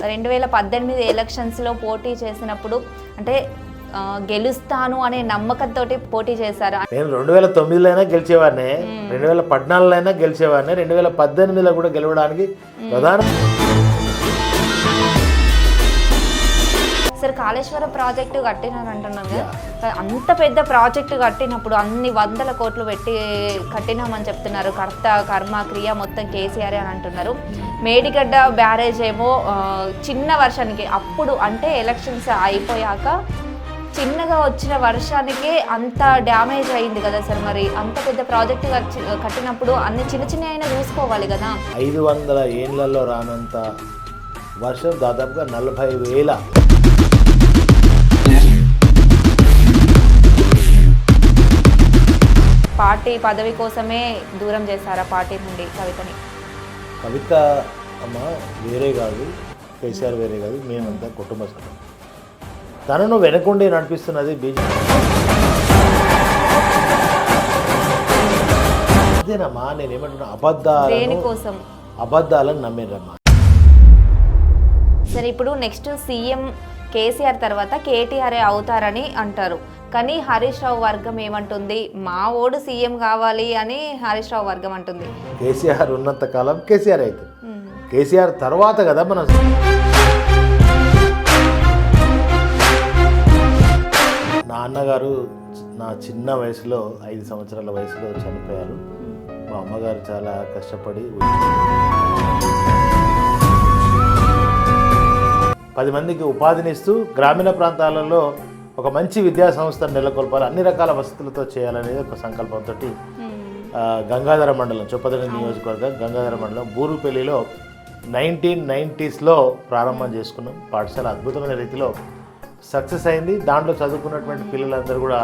2018 ఎలక్షన్స్లో పోటీ చేసినప్పుడు అంటే గెలుస్తాను అనే నమ్మకంతో పోటీ చేశారు. నేను 2009లో అయినా గెలిచేవాడిని, 2014లో అయినా గెలిచేవాడిని, 2018లో కూడా గెలవడానికి ప్రధాన సార్ కాళేశ్వరం ప్రాజెక్టు కట్టినారు అంటున్నారు కదా, అంత పెద్ద ప్రాజెక్టు కట్టినప్పుడు అన్ని 100 కోట్లు పెట్టి కట్టినామని చెప్తున్నారు. కర్త కర్మ క్రియ మొత్తం కేసీఆర్ అని అంటున్నారు. మేడిగడ్డ బ్యారేజ్ ఏమో చిన్న వర్షానికి అప్పుడు అంటే ఎలక్షన్స్ అయిపోయాక చిన్నగా వచ్చిన వర్షానికే అంత డ్యామేజ్ అయింది కదా సార్. మరి అంత పెద్ద ప్రాజెక్టు కట్టినప్పుడు అన్ని చిన్న చిన్న అయినా చూసుకోవాలి కదా. 500 ఏళ్లలో రానంత వర్షం దాదాపుగా 40,000 పార్టీ పదవి కోసమే దూరం చేశారా పార్టీ నుండి కవితని? కవిత అమ్మ వేరే కాదు, కేసీఆర్ వేరే కాదు, మేమంతా కుటుంబ సభ్యులు. తనను వెనకుండి నడిపిస్తున్నది బీజేపీ. అదేనమ్మా నేనేమంటున్నా, అబద్ధాలను నమ్మిరమ్మా. సరే, ఇప్పుడు నెక్స్ట్ సీఎం కేసీఆర్ తర్వాత కేటీఆర్ అవుతారని అంటారు. కానీ హరీష్ రావు వర్గం ఏమంటుంది, మా ఓడు సీఎం కావాలి అని హరీష్ రావు వర్గం అంటుంది. కేసీఆర్ ఉన్నంత కాలం కేసీఆర్ అవుతుంది, కేసీఆర్ తర్వాత కదా మనం. నాన్నగారు నా చిన్న వయసులో 5 సంవత్సరాల వయసులో చనిపోయారు. మా అమ్మగారు చాలా కష్టపడి 10 మందికి ఉపాధినిస్తూ గ్రామీణ ప్రాంతాలలో ఒక మంచి విద్యా సంస్థను నెలకొల్పాలి, అన్ని రకాల వసతులతో చేయాలనేది ఒక సంకల్పంతో గంగాధర మండలం, చొప్పదండి నియోజకవర్గం గంగాధర మండలం బూరుపల్లిలో 1990sలో ప్రారంభం చేసుకున్నాం. పాఠశాల అద్భుతమైన రీతిలో సక్సెస్ అయింది. దాంట్లో చదువుకున్నటువంటి పిల్లలందరూ కూడా